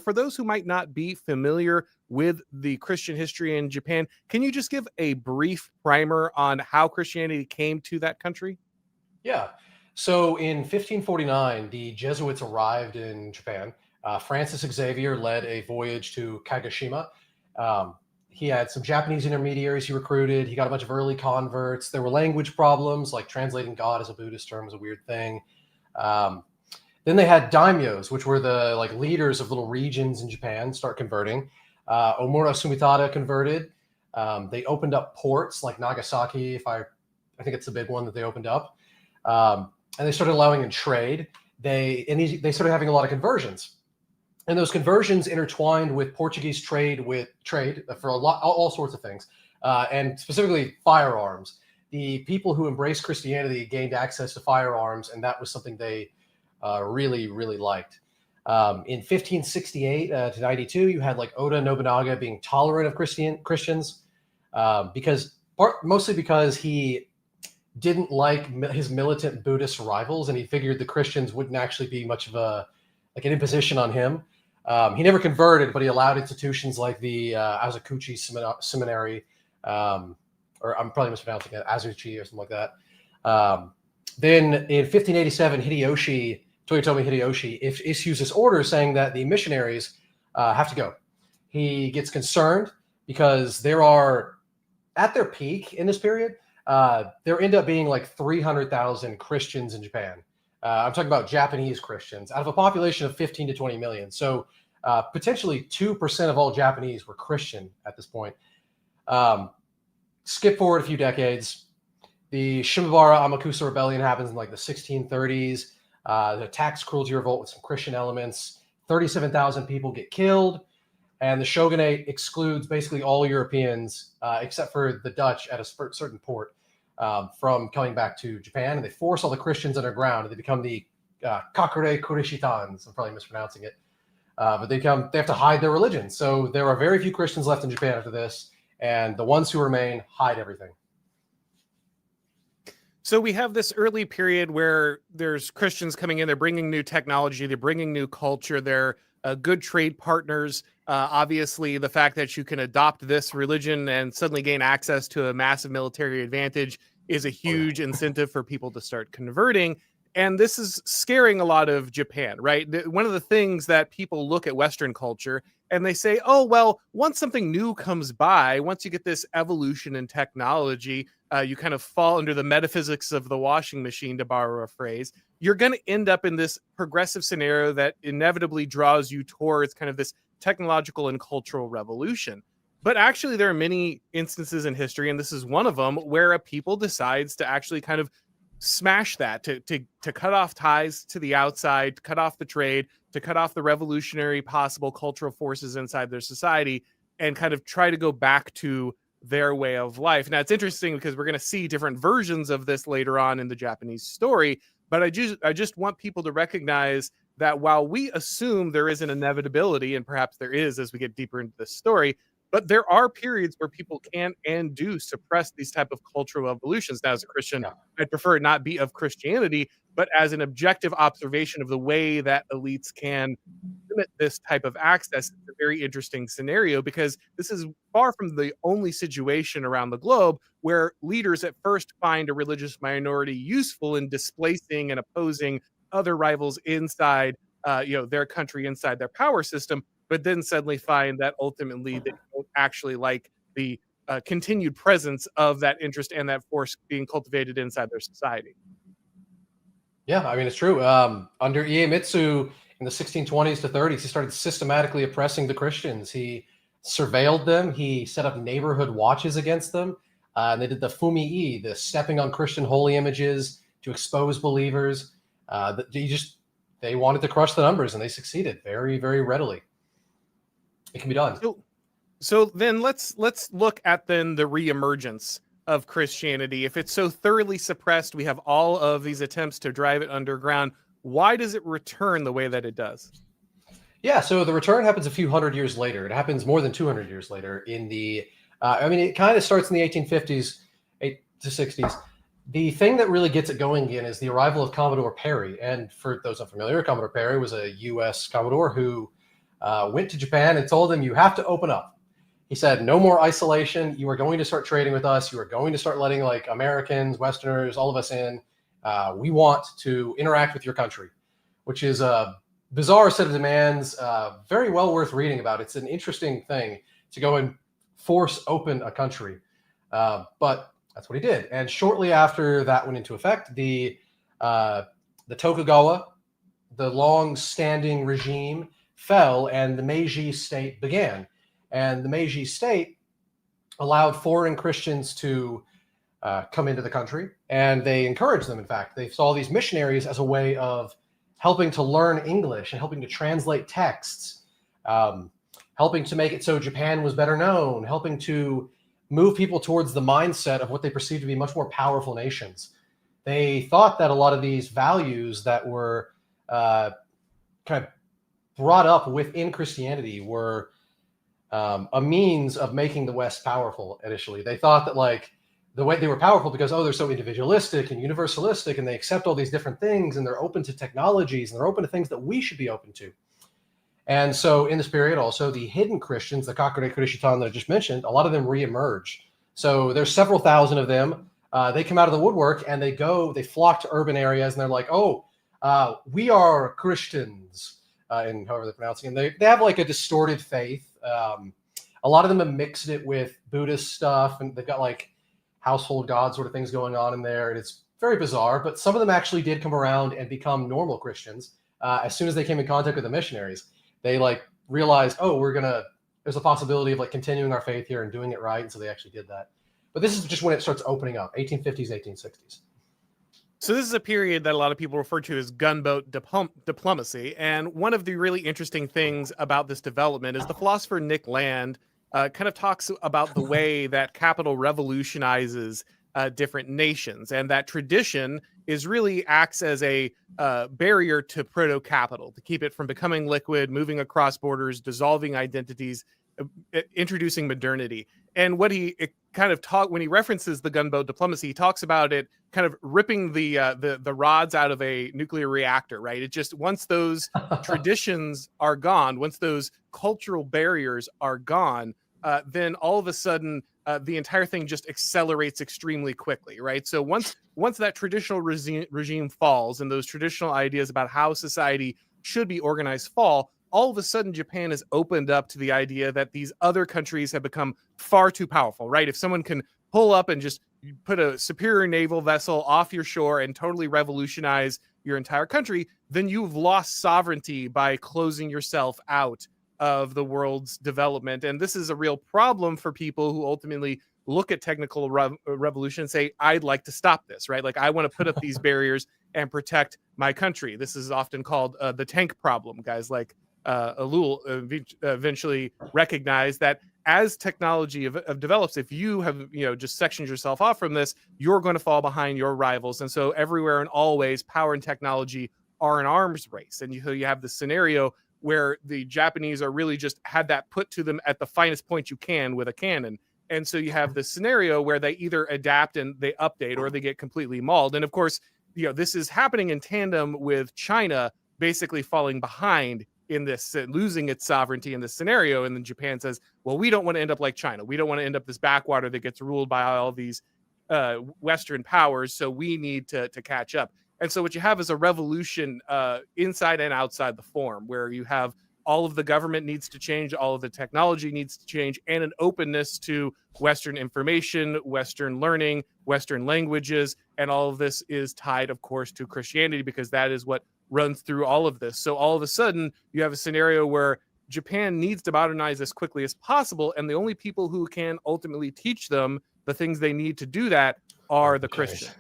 for those who might not be familiar with the Christian history in Japan, can you just give a brief primer on how Christianity came to that country? Yeah. So in 1549, the Jesuits arrived in Japan. Francis Xavier led a voyage to Kagoshima. Um, he had some Japanese intermediaries he recruited. He got a bunch of early converts. There were language problems, like translating God as a Buddhist term was a weird thing. Um, then they had daimyos, which were the like leaders of little regions in Japan, start converting. Omura Sumitada converted. They opened up ports like Nagasaki. I think it's the big one that they opened up. And they started allowing in trade. They started having a lot of conversions, and those conversions intertwined with Portuguese trade for all sorts of things, and specifically firearms. The people who embraced Christianity gained access to firearms, and that was something they really, really liked. In 1568 to 92, you had like Oda Nobunaga being tolerant of Christians, mostly because he didn't like his militant Buddhist rivals, and he figured the Christians wouldn't actually be much of an imposition on him. He never converted, but he allowed institutions like the Azuchi Seminary, or I'm probably mispronouncing it, Azuchi or something like that. Then in 1587, Toyotomi Hideyoshi issues this order saying that the missionaries have to go. He gets concerned because there are, at their peak in this period, there end up being like 300,000 Christians in Japan. I'm talking about Japanese Christians out of a population of 15 to 20 million. So potentially 2% of all Japanese were Christian at this point. Skip forward a few decades. The Shimabara Amakusa Rebellion happens in like the 1630s. The tax cruelty revolt with some Christian elements. 37,000 people get killed. And the shogunate excludes basically all Europeans, except for the Dutch at a certain port, from coming back to Japan. And they force all the Christians underground, and they become the Kakure Kurishitans. I'm probably mispronouncing it. But they have to hide their religion. So there are very few Christians left in Japan after this. And the ones who remain hide everything. So we have this early period where there's Christians coming in, they're bringing new technology, they're bringing new culture, they're good trade partners. Obviously, the fact that you can adopt this religion and suddenly gain access to a massive military advantage is a huge incentive for people to start converting. And this is scaring a lot of Japan, right? One of the things that people look at Western culture and they say, oh, well, once something new comes by, once you get this evolution in technology, you kind of fall under the metaphysics of the washing machine, to borrow a phrase. You're going to end up in this progressive scenario that inevitably draws you towards kind of this technological and cultural revolution. But actually, there are many instances in history, and this is one of them, where a people decides to actually kind of smash that, to cut off ties to the outside, to cut off the trade, to cut off the revolutionary possible cultural forces inside their society, and kind of try to go back to their way of life. Now, it's interesting because we're going to see different versions of this later on in the Japanese story, but I just want people to recognize that while we assume there is an inevitability, and perhaps there is as we get deeper into this story, but there are periods where people can and do suppress these type of cultural evolutions. Now, as a Christian, I'd prefer it not be of Christianity, but as an objective observation of the way that elites can limit this type of access. It's a very interesting scenario because this is far from the only situation around the globe where leaders at first find a religious minority useful in displacing and opposing other rivals inside their country, inside their power system, but then suddenly find that ultimately they don't actually like the continued presence of that interest and that force being cultivated inside their society. Yeah, I mean, it's true. Under Iemitsu in the 1620s to 30s, he started systematically oppressing the Christians. He surveilled them. He set up neighborhood watches against them. And they did the fumi-i, the stepping on Christian holy images to expose believers. They wanted to crush the numbers, and they succeeded very, very readily. It can be done. So then let's look at then the reemergence of Christianity. If it's so thoroughly suppressed, we have all of these attempts to drive it underground. Why does it return the way that it does? Yeah, so the return happens a few hundred years later. It happens more than 200 years later in the, it kind of starts in the 1850s to 60s. The thing that really gets it going again is the arrival of Commodore Perry. And for those unfamiliar, Commodore Perry was a U.S. Commodore who went to Japan and told them, you have to open up. He said, no more isolation. You are going to start trading with us. You are going to start letting like Americans, Westerners, all of us in. We want to interact with your country, which is a bizarre set of demands, very well worth reading about. It's an interesting thing to go and force open a country. But that's what he did. And shortly after that went into effect, the Tokugawa, the long-standing regime, fell and the Meiji state began. And the Meiji state allowed foreign Christians to come into the country, and they encouraged them. In fact, they saw these missionaries as a way of helping to learn English and helping to translate texts, helping to make it so Japan was better known, helping to move people towards the mindset of what they perceived to be much more powerful nations. They thought that a lot of these values that were kind of brought up within Christianity were a means of making the West powerful initially. They thought that like the way they were powerful because, oh, they're so individualistic and universalistic and they accept all these different things and they're open to technologies and they're open to things that we should be open to. And so in this period also, the hidden Christians, the Kakure Kurishitan that I just mentioned, a lot of them reemerge. So there's several thousand of them. They come out of the woodwork and they flock to urban areas and they're like, oh, we are Christians, in however they're pronouncing it. They have like a distorted faith. A lot of them have mixed it with Buddhist stuff and they've got like household god sort of things going on in there. And it's very bizarre, but some of them actually did come around and become normal Christians. As soon as they came in contact with the missionaries, they like realized, oh, there's a possibility of like continuing our faith here and doing it right. And so they actually did that. But this is just when it starts opening up, 1850s, 1860s. So this is a period that a lot of people refer to as gunboat diplomacy. And one of the really interesting things about this development is the philosopher Nick Land kind of talks about the way that capital revolutionizes different nations, and that tradition really acts as a barrier to proto-capital, to keep it from becoming liquid, moving across borders, dissolving identities, introducing modernity. And what when he references the gunboat diplomacy, he talks about it kind of ripping the rods out of a nuclear reactor, right? It just, once those traditions are gone, once those cultural barriers are gone, then all of a sudden the entire thing just accelerates extremely quickly, right? So once that traditional regime falls and those traditional ideas about how society should be organized fall, all of a sudden Japan is opened up to the idea that these other countries have become far too powerful, right? If someone can pull up and just put a superior naval vessel off your shore and totally revolutionize your entire country, then you've lost sovereignty by closing yourself out of the world's development. And this is a real problem for people who ultimately look at technical revolution and say, I'd like to stop this, right? Like, I want to put up these barriers and protect my country. This is often called the tank problem. Guys like Alul eventually recognize that as technology develops, if you have just sectioned yourself off from this, you're going to fall behind your rivals. And so everywhere and always, power and technology are an arms race. And you have the scenario where the Japanese are really just had that put to them at the finest point you can with a cannon. And so you have this scenario where they either adapt and they update, or they get completely mauled. And of course, this is happening in tandem with China basically falling behind in this, losing its sovereignty in this scenario. And then Japan says, well, we don't want to end up like China. We don't want to end up this backwater that gets ruled by all these Western powers. So we need to catch up. And so what you have is a revolution inside and outside the form, where you have all of the government needs to change, all of the technology needs to change, and an openness to Western information, Western learning, Western languages. And all of this is tied, of course, to Christianity, because that is what runs through all of this. So all of a sudden, you have a scenario where Japan needs to modernize as quickly as possible, and the only people who can ultimately teach them the things they need to do that are the Christians.